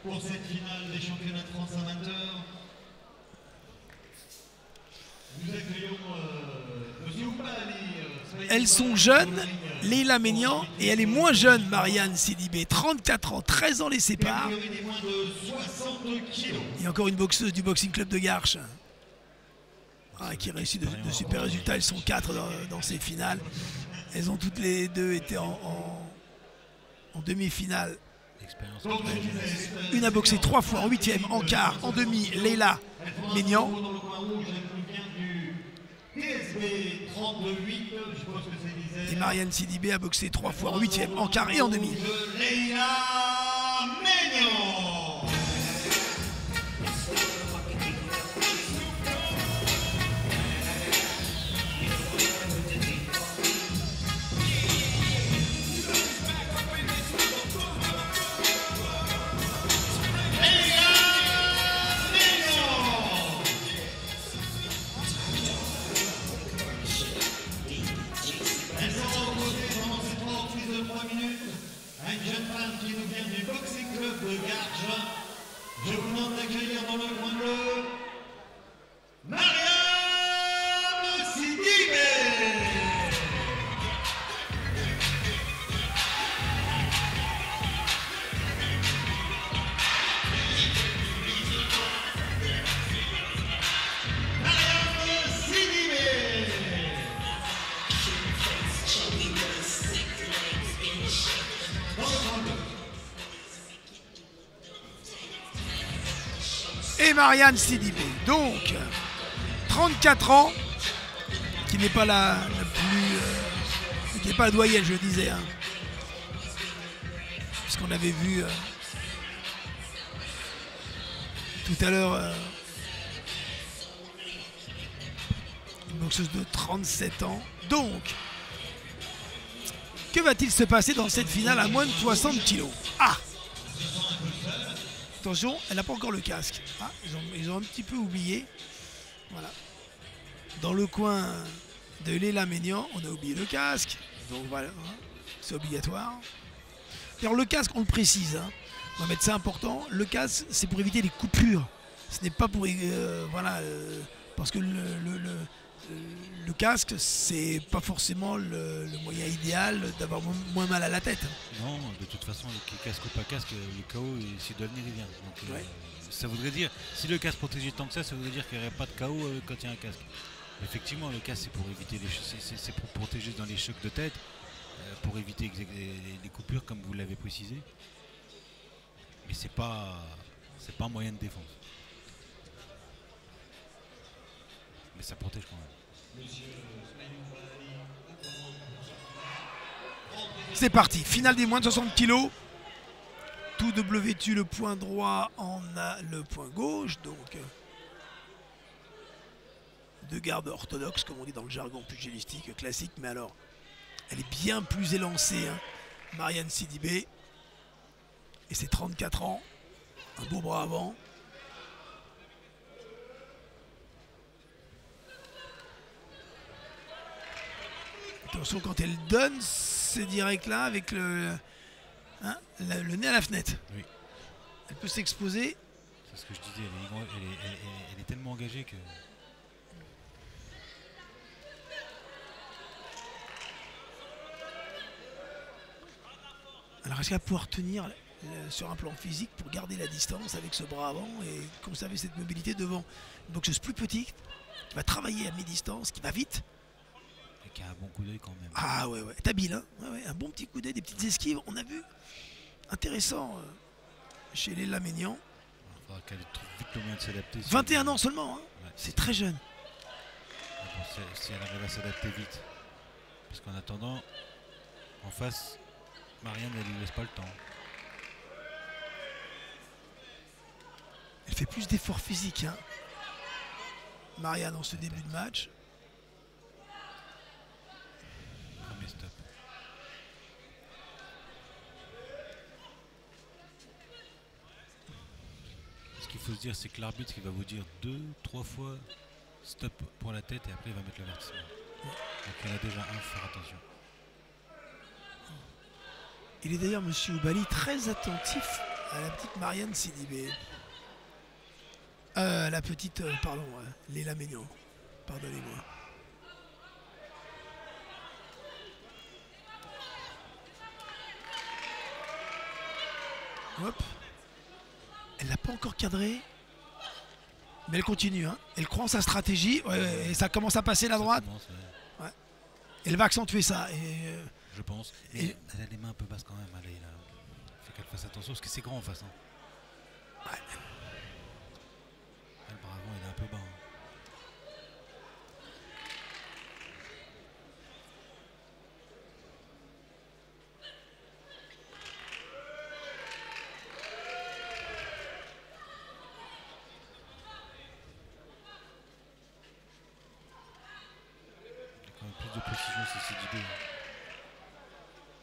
pour cette finale des championnats de France amateurs. Nous accueillons Monsieur Oubali. Elles sont jeunes, Leila Ménian, et elle est moins jeune, Marianne Sidibé. 34 ans, 13 ans les séparent. Il y a encore une boxeuse du Boxing Club de Garches qui réussit de super résultats. Elles sont 4 dans ces finales. Elles ont toutes les deux été en demi-finale. Une a boxé 3 fois, en 8e, en quart, en demi, Leila Ménian. Et Marianne Sidibé a boxé 3 fois, en 8e, en quart et en demi. Une jeune femme qui nous vient du Boxing Club de Garches. Je vous demande d'accueillir dans le coin bleu Marianne Sidibé. Et Marianne Sidibé, donc 34 ans, qui n'est pas la plus, qui n'est pas la doyenne, je disais, hein, puisqu'on avait vu tout à l'heure une boxeuse de 37 ans. Donc, que va-t-il se passer dans cette finale à moins de 60 kilos? Ah! Attention, elle n'a pas encore le casque. Ah, ils ont un petit peu oublié. Voilà. Dans le coin de Leila Ménian, on a oublié le casque. Donc voilà, hein, c'est obligatoire. Alors le casque, on le précise. Hein. On va mettre ça important. Le casque, c'est pour éviter les coupures. Ce n'est pas pour... voilà, parce que le casque, c'est pas forcément le moyen idéal d'avoir moins mal à la tête. Non, de toute façon, casque ou pas casque, le KO, s'il doit venir, il vient. Donc, ouais. Ça voudrait dire, si le casque protégeait tant que ça voudrait dire qu'il n'y aurait pas de KO quand il y a un casque. Effectivement, le casque, c'est pour éviter c'est pour protéger dans les chocs de tête, pour éviter les coupures, comme vous l'avez précisé. Mais c'est pas un moyen de défense. Mais ça protège quand même. C'est parti, finale des moins de 60 kilos. Tout W le point droit, en a le point gauche. Donc, deux gardes orthodoxes, comme on dit dans le jargon pugilistique classique. Mais alors, elle est bien plus élancée, hein, Marianne Sidibé. Et c'est 34 ans. Un beau bras avant. Attention, quand elle donne ces directs-là avec le nez à la fenêtre. Oui. Elle peut s'exposer. C'est ce que je disais, elle est tellement engagée que... Alors est-ce qu'elle va pouvoir tenir sur un plan physique pour garder la distance avec ce bras avant et conserver cette mobilité devant une boxeuse plus petite qui va travailler à mi-distance, qui va vite. Et qui a un bon coup d'œil quand même. Ah ouais, ouais, t'es habile, hein, ouais, un bon petit coup d'œil, des petites esquives, on a vu. Intéressant chez Leila Ménian. Il faudra qu'elle trouve vite le moyen de s'adapter. 21 ans seulement, hein. Ouais, c'est très jeune. Bon, si elle arrive à s'adapter vite. Parce qu'en attendant, en face, Marianne, elle ne lui laisse pas le temps. Elle fait plus d'efforts physiques, hein, Marianne, en ce début de match. Premier stop. Ce qu'il faut se dire, c'est que l'arbitre qui va vous dire 2-3 fois stop pour la tête et après il va mettre l'avertissement. Donc il y en a déjà un, faut faire attention. Il est d'ailleurs, monsieur Oubali, très attentif La petite Marianne Sidibé. La petite, pardon, Léla Ménion. Pardonnez-moi. Hop. Elle l'a pas encore cadré. Mais elle continue. Hein. Elle croit en sa stratégie. Ouais, et ça commence à passer la droite. Commence, ouais. Elle va accentuer ça. Et, je pense. Et elle a les mains un peu basses quand même. Allez, là. Faut qu'elle fasse attention parce que c'est grand en face. Hein. Ouais. Le bras avant, il est un peu bas. Hein. Plus de précision, c'est Sidibé.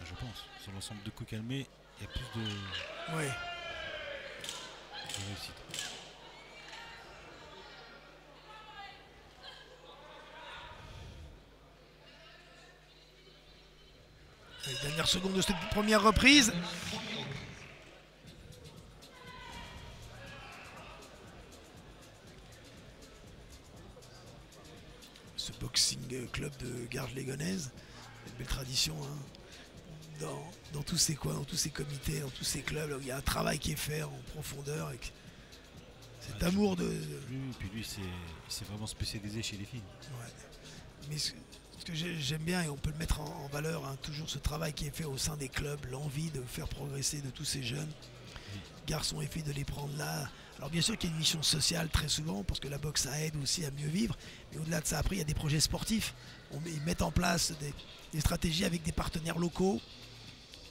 Je pense. Sur l'ensemble de coups calmés, il y a plus de réussite. Les dernières secondes de cette première reprise. Ce boxing club de Garges-les-Gonaises, une belle tradition hein, dans tous ces coins, dans tous ces comités, dans tous ces clubs, là où il y a un travail qui est fait en profondeur avec cet amour de. Lui, puis lui, il s'est vraiment spécialisé chez les filles. Ouais. Mais ce que j'aime bien, et on peut le mettre en valeur, hein, toujours ce travail qui est fait au sein des clubs, l'envie de faire progresser de tous ces jeunes garçons et filles, de les prendre là. Alors bien sûr qu'il y a une mission sociale très souvent, parce que la boxe ça aide aussi à mieux vivre, mais au-delà de ça, après il y a des projets sportifs. Ils mettent en place des stratégies avec des partenaires locaux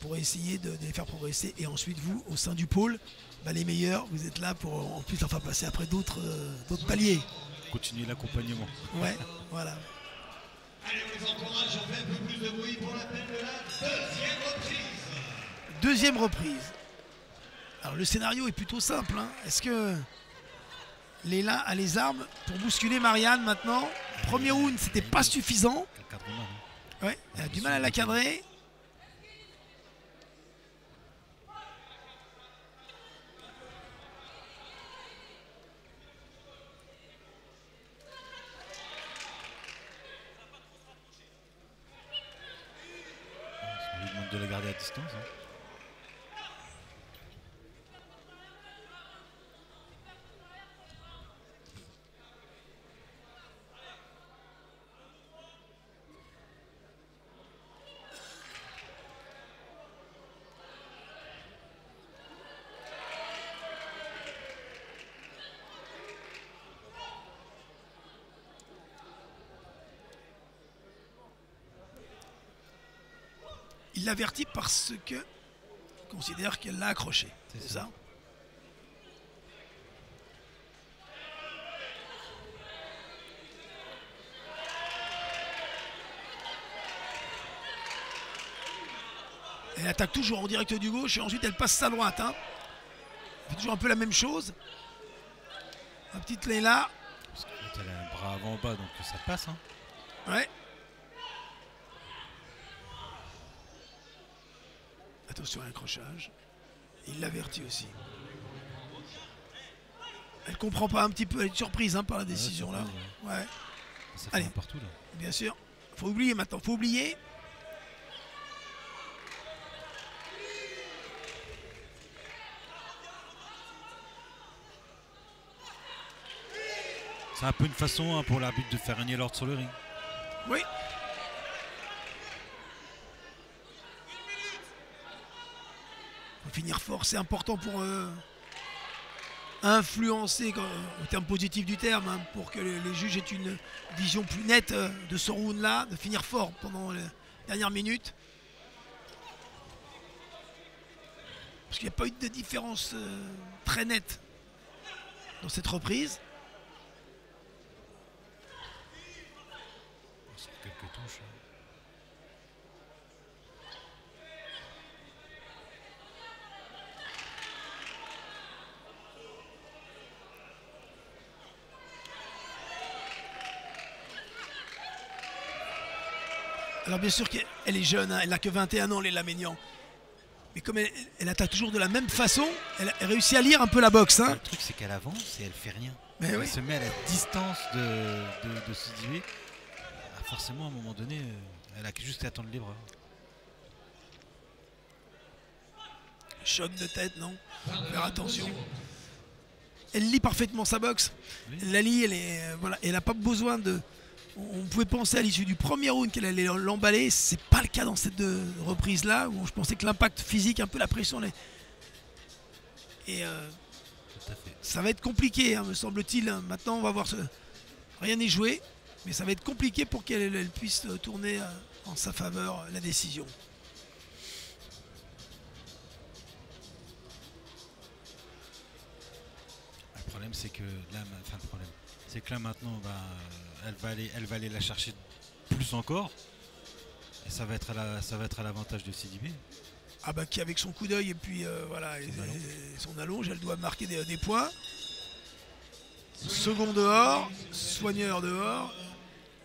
pour essayer de les faire progresser. Et ensuite vous, au sein du pôle, les meilleurs, vous êtes là pour en plus enfin passer après d'autres paliers. Continuer l'accompagnement. Ouais, voilà. Allez, on les encourage, on fait un peu plus de bruit pour l'appel de la deuxième reprise. Deuxième reprise. Alors le scénario est plutôt simple. Hein. Est-ce que Léla a les armes pour bousculer Marianne maintenant? Premier round, c'était pas suffisant. Ouais, elle a du mal à la cadrer. On lui demande de la garder à distance. Hein. Il l'avertit parce que il considère qu'elle l'a accroché. C'est ça. Elle attaque toujours en direct du gauche et ensuite elle passe sa droite. Hein. Elle fait toujours un peu la même chose. La petite Léla. Parce qu'elle a un bras avant en bas, donc ça passe. Hein. Ouais. Attention à l'accrochage. Il l'avertit aussi. Elle comprend pas un petit peu, elle est surprise hein, par la décision là. Ouais. Ça allez, partout là. Bien sûr. Faut oublier maintenant, faut oublier. C'est un peu une façon hein, pour l'arbitre de faire régner l'ordre sur le ring. Oui. Faut finir fort, c'est important pour influencer au terme positif du terme, hein, pour que les juges aient une vision plus nette de ce round-là, de finir fort pendant les dernières minutes. Parce qu'il n'y a pas eu de différence très nette dans cette reprise. Quelques touches. Alors bien sûr qu'elle est jeune, hein, elle n'a que 21 ans, Léla Ménion. Mais comme elle attaque toujours de la même façon, elle réussit à lire un peu la boxe. Hein. Le truc, c'est qu'elle avance et elle fait rien. Mais Elle oui. se met à la distance de Sidibé. Ah, forcément, à un moment donné, elle a juste à tendre les bras. Choc de tête, non? Faire attention. Elle lit parfaitement sa boxe. Oui. Elle la lit, elle n'a pas besoin de... On pouvait penser à l'issue du premier round qu'elle allait l'emballer. C'est pas le cas dans cette reprise-là, où je pensais que l'impact physique, un peu la pression... Et Tout à fait. ça va être compliqué, hein, me semble-t-il. Maintenant, on va voir... Rien n'est joué, mais ça va être compliqué pour qu'elle puisse tourner en sa faveur la décision. Le problème, c'est que là, maintenant, elle va aller la chercher plus encore. Et ça va être à l'avantage de Sidibé. Ah bah qui avec son coup d'œil et puis voilà, et son allonge, elle doit marquer des points. Second dehors, soigneur dehors.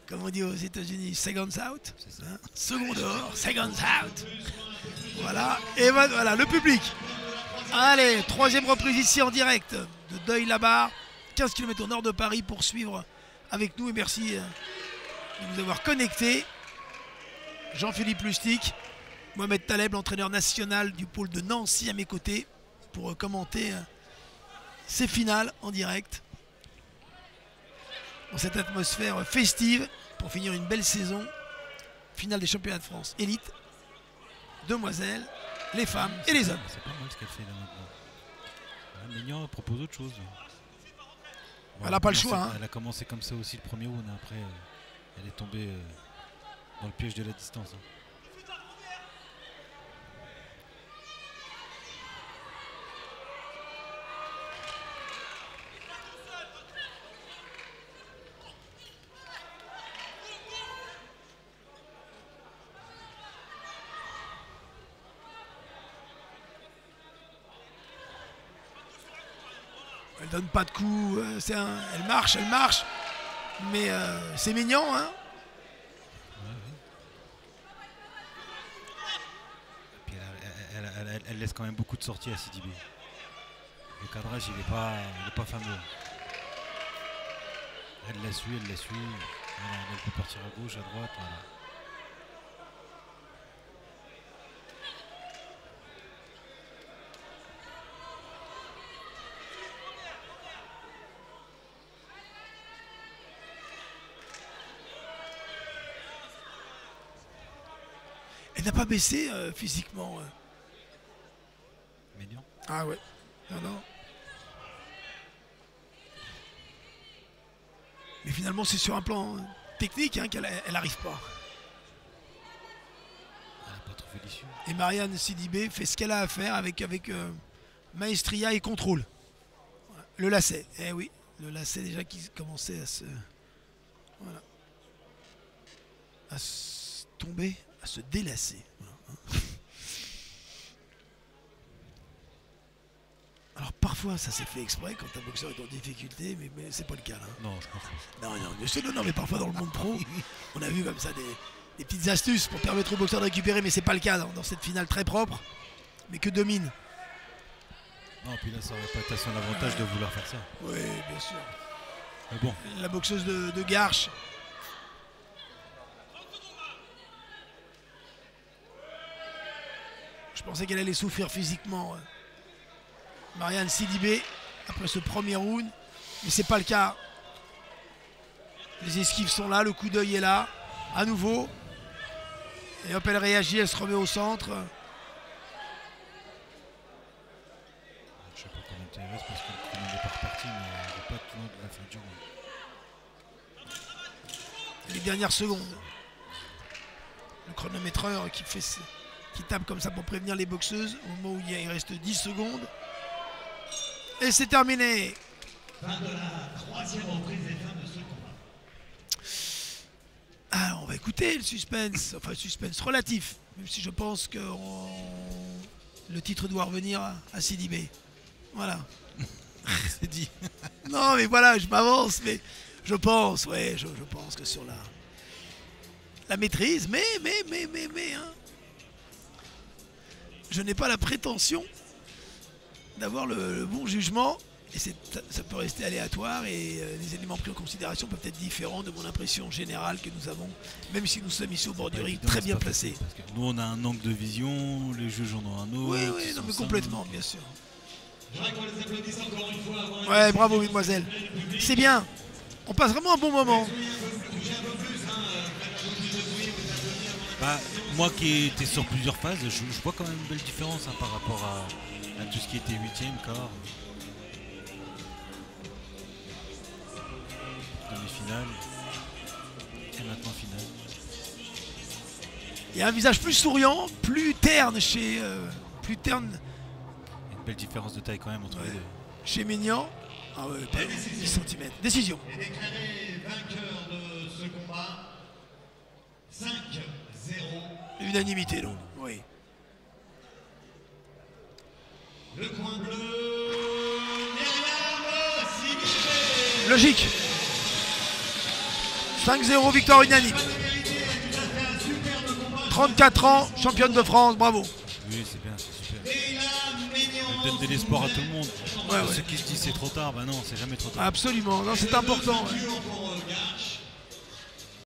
Comme on dit aux États-Unis, seconds out. Hein, second dehors, seconds out. Voilà, et voilà le public. Allez, troisième reprise ici en direct de Deuil-la-Barre, 15 km au nord de Paris pour suivre avec nous. Et merci de nous avoir connectés. Jean-Philippe Lustig, Mohamed Taleb, l'entraîneur national du pôle de Nancy à mes côtés pour commenter ces finales en direct. Dans cette atmosphère festive pour finir une belle saison. Finale des championnats de France élite, demoiselles, les femmes et les hommes. C'est pas mal ce qu'elle fait là maintenant. Mignon propose autre chose. Elle n'a pas le choix. Hein. Elle a commencé comme ça aussi le premier round. Après, elle est tombée dans le piège de la distance. Hein. Elle donne pas de coups, elle marche, mais c'est mignon, hein. Puis elle laisse quand même beaucoup de sorties à Sidibé. Le cadrage, il est pas fameux. Elle la suit. Voilà, elle peut partir à gauche, à droite. Voilà. Elle n'a pas baissé physiquement. Mignon. Ah ouais. Non. Mais finalement, c'est sur un plan technique hein, qu'elle n'arrive pas. Elle n'a pas trouvé l'issue. Et Marianne Sidibé fait ce qu'elle a à faire avec maestria et contrôle. Voilà. Le lacet. Eh oui, le lacet déjà qui commençait à se... Voilà. À se tomber, à se délasser. Voilà. Alors parfois ça s'est fait exprès quand un boxeur est en difficulté, mais c'est pas le cas là. Non, je pense pas. Non, mais parfois dans le monde pro, on a vu comme ça des petites astuces pour permettre au boxeur de récupérer, mais c'est pas le cas dans cette finale très propre, mais que domine. Non, puis là ça aurait pas été à son avantage de vouloir faire ça. Oui, bien sûr. Mais bon. La boxeuse de Garches. Je pensais qu'elle allait souffrir physiquement. Marianne Sidibé après ce premier round, mais c'est pas le cas. Les esquives sont là, le coup d'œil est là, à nouveau. Et hop, elle réagit, elle se remet au centre. Je sais pas combien de temps il reste parce que le chrono n'est pas reparti, mais il n'est pas tout le long de la fin du round. Les dernières secondes. Le chronométreur qui tape comme ça pour prévenir les boxeuses au moment où il reste 10 secondes. Et c'est terminé. Fin de la troisième reprise et fin de ce combat. Alors on va écouter le suspense, enfin suspense relatif, même si je pense que le titre doit revenir à Sidibé. Voilà. C'est dit. Non mais voilà, je m'avance, mais je pense, ouais, je pense que sur la maîtrise, mais hein. je n'ai pas la prétention d'avoir le bon jugement. Et ça peut rester aléatoire et les éléments pris en considération peuvent être différents de mon impression générale que nous avons, même si nous sommes ici au bord du ring, très bien placés. Parce que nous on a un angle de vision, les juges en ont un autre. Oui, non, mais complètement, bien sûr. Ouais, Ouais, bravo, mesdemoiselles. C'est bien. On passe vraiment un bon moment. Bah, moi qui étais sur plusieurs phases, je vois quand même une belle différence hein, par rapport à tout ce qui était 8e, quart. Demi-finale et maintenant finale. Il y a un visage plus souriant, plus terne plus terne Une belle différence de taille quand même entre les deux. chez Maignan. Ah ouais, pas 10 cm. Décision. est déclaré vainqueur de ce combat 5-0. Unanimité donc. Oui. Le coin bleu, Myriam Simiché. Logique. 5-0, victoire unanime. 34 ans, championne de France, bravo. Oui, c'est bien, c'est super. Et là, Elle donne de l'espoir à tout le monde. Ouais, Ceux qui se disent c'est trop tard, bah non, c'est jamais trop tard. Absolument, non, c'est important. Ouais. pour